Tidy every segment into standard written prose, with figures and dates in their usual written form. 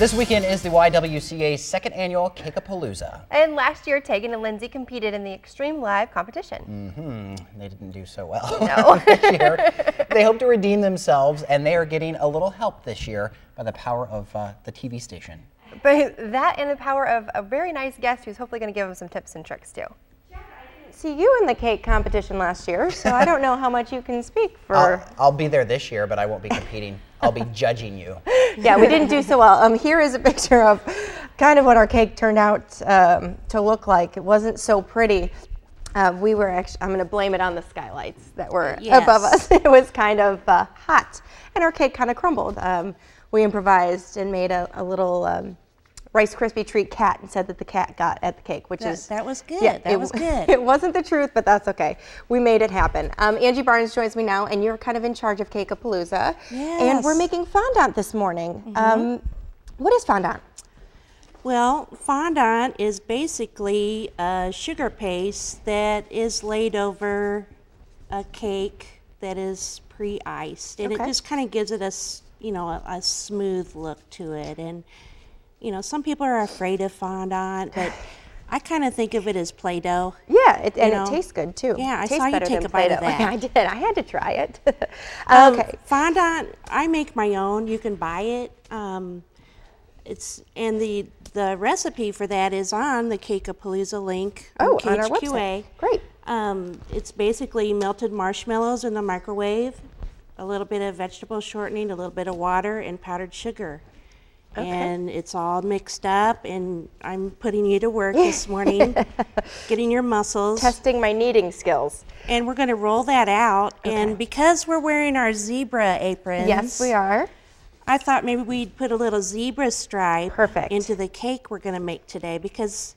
This weekend is the YWCA's second annual Cake-A-Palooza. And last year, Tegan and Lindsay competed in the Extreme Live competition. They didn't do so well. No. This year. They hope to redeem themselves, and they are getting a little help this year by the power of the TV station. But that and the power of a very nice guest who's hopefully going to give them some tips and tricks too. See you in the cake competition last year, so I don't know how much you can speak for. I'll be there this year, but I won't be competing. I'll be judging you. Yeah, we didn't do so well. Here is a picture of kind of what our cake turned out to look like. It wasn't so pretty. We were actually, I'm going to blame it on the skylights that were above us. It was kind of hot, and our cake kind of crumbled. We improvised and made a little Rice Krispie treat cat and said that the cat got at the cake, which is... That was good. Yeah, that was good. It wasn't the truth, but that's okay. We made it happen. Angie Barnes joins me now, and you're kind of in charge of Cake-A-Palooza. Yes. And we're making fondant this morning. What is fondant? Well, fondant is basically a sugar paste that is laid over a cake that is pre-iced. And it just kind of gives it a smooth look to it. And some people are afraid of fondant, but I kind of think of it as Play-Doh. Yeah, it tastes good too. Yeah, I tastes saw you better take than a bite of Play-Doh. that. I did. I had to try it. Okay. Fondant, I make my own. You can buy it. The recipe for that is on the Cake-A-Palooza link on KHQA. On our website. Great. It's basically melted marshmallows in the microwave, a little bit of vegetable shortening, a little bit of water, and powdered sugar. And it's all mixed up, and I'm putting you to work this morning, getting your muscles. Testing my kneading skills. And we're going to roll that out, and because we're wearing our zebra aprons. Yes, we are. I thought maybe we'd put a little zebra stripe into the cake we're going to make today, because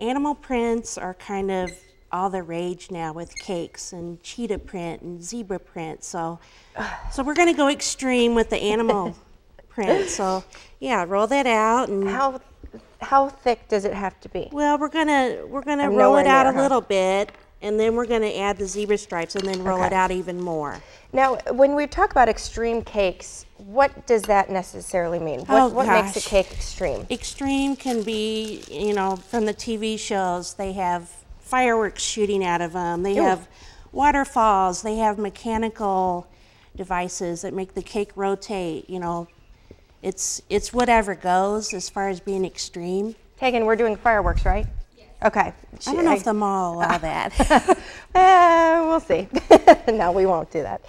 animal prints are kind of all the rage now with cakes, and cheetah print and zebra print. So we're going to go extreme with the animal print. So yeah, roll that out. And how thick does it have to be? Well, we're gonna roll it out a little bit, and then we're gonna add the zebra stripes, and then roll it out even more. Now, when we talk about extreme cakes, what does that necessarily mean? What makes a cake extreme? Extreme can be, from the TV shows. They have fireworks shooting out of them. They have waterfalls. They have mechanical devices that make the cake rotate. It's whatever goes as far as being extreme. Tegan, we're doing fireworks, right? Yes. Okay. I don't know if the mall will allow that. We'll see. No, we won't do that.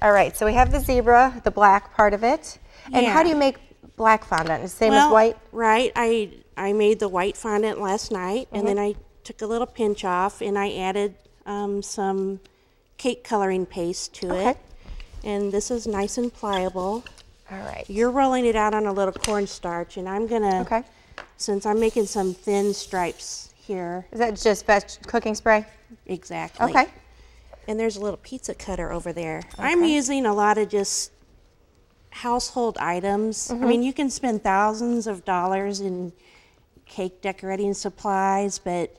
All right, so we have the zebra, the black part of it. And how do you make black fondant? Is the same as white? Right. I made the white fondant last night, and then I took a little pinch off, and I added some cake coloring paste to it. And this is nice and pliable. All right. You're rolling it out on a little cornstarch, and I'm gonna, since I'm making some thin stripes here. Is that just cooking spray? Exactly. Okay. And there's a little pizza cutter over there. I'm using a lot of just household items. I mean, you can spend thousands of dollars in cake decorating supplies, but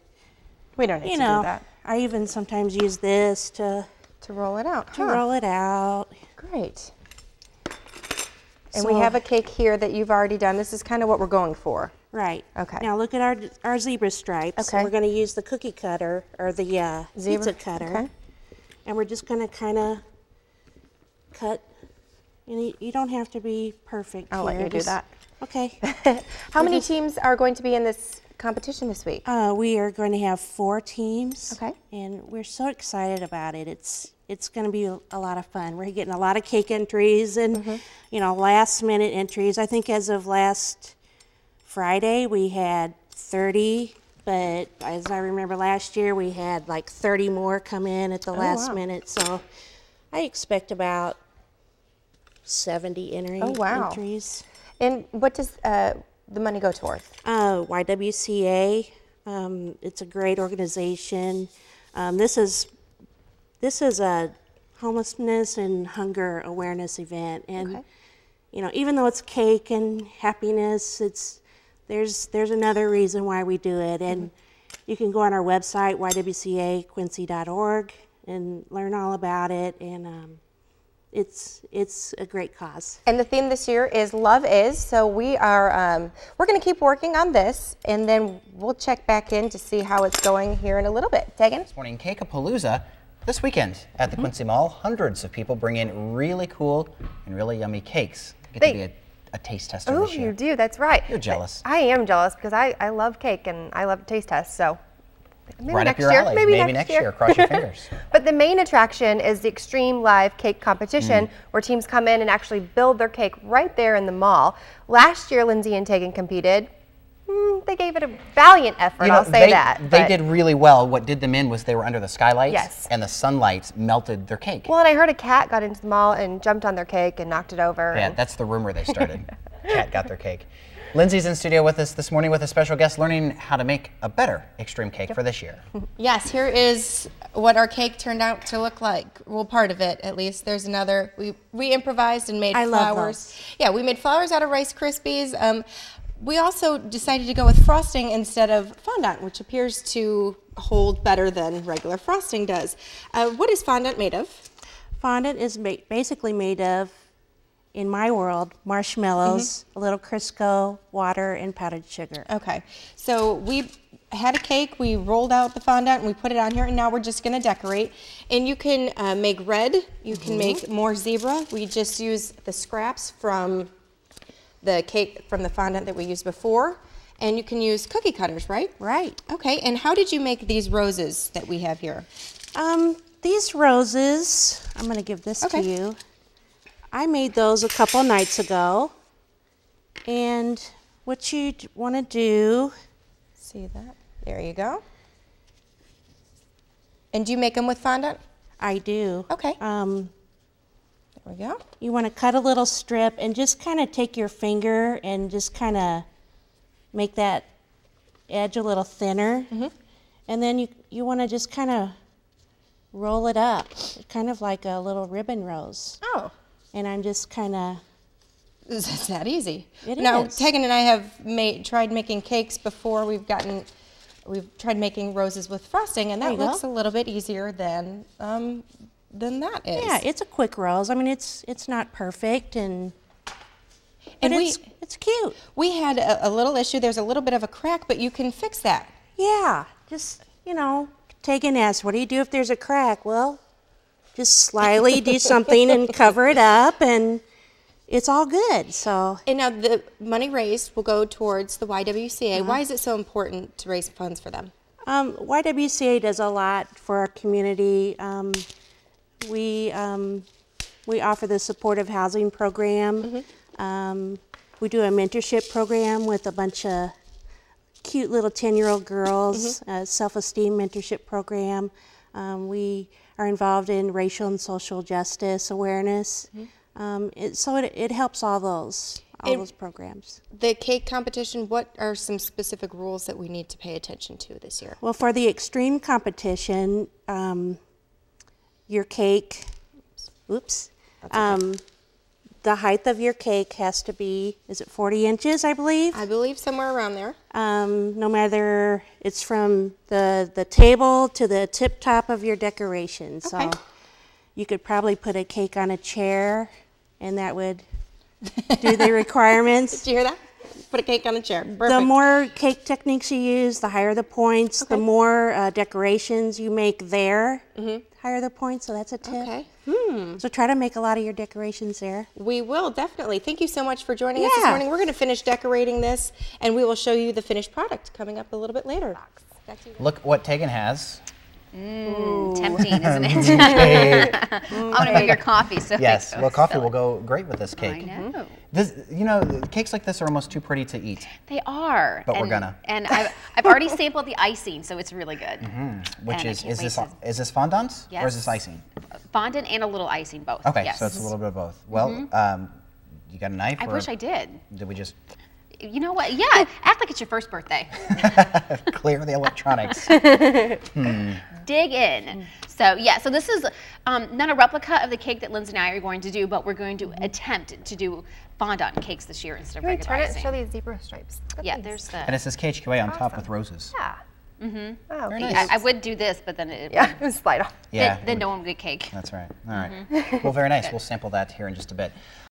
we don't need to do that. I even sometimes use this to roll it out. Roll it out. Great. And we have a cake here that you've already done. This is kind of what we're going for. Right. Okay. Now look at our zebra stripes. Okay. We're going to use the cookie cutter, or the pizza cutter. Okay. And we're just going to kind of cut. You don't have to be perfect. I'll let you do that. Okay. How many teams are going to be in this competition this week? We are going to have 4 teams. Okay. And we're so excited about it. It's going to be a lot of fun. We're getting a lot of cake entries and last minute entries. I think as of last Friday we had 30, but as I remember last year we had like 30 more come in at the last minute. So I expect about 70 entries. And what does the money go towards? YWCA. It's a great organization. This is a homelessness and hunger awareness event, and even though it's cake and happiness, there's another reason why we do it. And you can go on our website, ywcaquincy.org, and learn all about it. And it's a great cause. And the theme this year is Love Is. So we are we're going to keep working on this, and then we'll check back in to see how it's going here in a little bit. Tegan? This morning, Cake-A-Palooza this weekend at the Quincy Mall. Hundreds of people bring in really cool and really yummy cakes. Get to be a taste tester this year. You do. That's right. You're jealous. I am jealous because I love cake and I love taste tests. So maybe Right up next your year. alley. Maybe next year. Cross your fingers. But the main attraction is the Extreme Live Cake Competition, where teams come in and actually build their cake right there in the mall. Last year, Lindsay and Tegan competed. They gave it a valiant effort, I'll say that. They did really well. What did them in was they were under the skylights, Yes. and the sunlights melted their cake. Well, and I heard a cat got into the mall and jumped on their cake and knocked it over. Yeah, that's the rumor they started. Cat got their cake. Lindsay's in studio with us this morning with a special guest learning how to make a better extreme cake for this year. Yes, here is what our cake turned out to look like. Well, part of it, at least. There's another. We improvised and made I love flowers. those. Yeah, we made flowers out of Rice Krispies. We also decided to go with frosting instead of fondant, which appears to hold better than regular frosting does. What is fondant made of? Fondant is basically made of, in my world, marshmallows, a little Crisco, water, and powdered sugar. Okay, so we had a cake, we rolled out the fondant, and we put it on here, and now we're just gonna decorate. And you can make red, you can make more zebra. We just use the scraps from the cake, from the fondant that we used before. And you can use cookie cutters, right? Right. Okay, and how did you make these roses that we have here? These roses, I'm gonna give this to you. I made those a couple nights ago. And what you wanna do, See that? There you go. And do you make them with fondant? I do. Okay. There we go. You want to cut a little strip and just kind of take your finger and just kind of make that edge a little thinner. And then you want to just kind of roll it up, kind of like a little ribbon rose. Oh. And I'm just kind of... It's that easy. It now, is. Tegan and I have tried making cakes before. We've tried making roses with frosting, and that looks a little bit easier than that is. Yeah, it's a quick rose. I mean, it's not perfect, but it's cute. We had a little issue. There's a little bit of a crack, but you can fix that. Yeah, just, Tegan asked, what do you do if there's a crack? Well, just slyly do something and cover it up, and it's all good. So. And now the money raised will go towards the YWCA. Why is it so important to raise funds for them? YWCA does a lot for our community. We offer the supportive housing program. We do a mentorship program with a bunch of cute little 10-year-old girls, a self-esteem mentorship program. We are involved in racial and social justice awareness. So it helps all those programs. The cake competition, what are some specific rules that we need to pay attention to this year? Well, for the extreme competition, your cake, the height of your cake has to be, is it 40 inches, I believe? I believe somewhere around there. No matter, it's from the table to the tip top of your decoration. So you could probably put a cake on a chair, and that would do the requirements. Did you hear that? Put a cake on a chair. Perfect. The more cake techniques you use, the higher the points. The more decorations you make there, higher the points. So that's a tip. Okay. So try to make a lot of your decorations there. We will, definitely. Thank you so much for joining us this morning. We're going to finish decorating this, and we will show you the finished product coming up a little bit later. Look what Tegan has. Tempting, isn't it? I'm gonna make your coffee. So yes, well, coffee will go great with this cake. I know. This, cakes like this are almost too pretty to eat. They are. But we're gonna. And I've already sampled the icing, so it's really good. Which is this fondant or is this icing? Fondant and a little icing, both. Okay, yes. so it's a little bit of both. Well, you got a knife? I wish I did. Did we just? You know what? Yeah, act like it's your first birthday. Clear the electronics. Dig in. So yeah, so this is not a replica of the cake that Lindsay and I are going to do, but we're going to attempt to do fondant cakes this year instead of regular Turn it icing. and show these zebra stripes. Yeah, there's the. And it says KHQA on top with roses. Yeah. Oh, Very nice. I would do this, but then it yeah, it would slide off. Yeah. then no one would get cake. That's right. All right. Well, very nice. We'll sample that here in just a bit.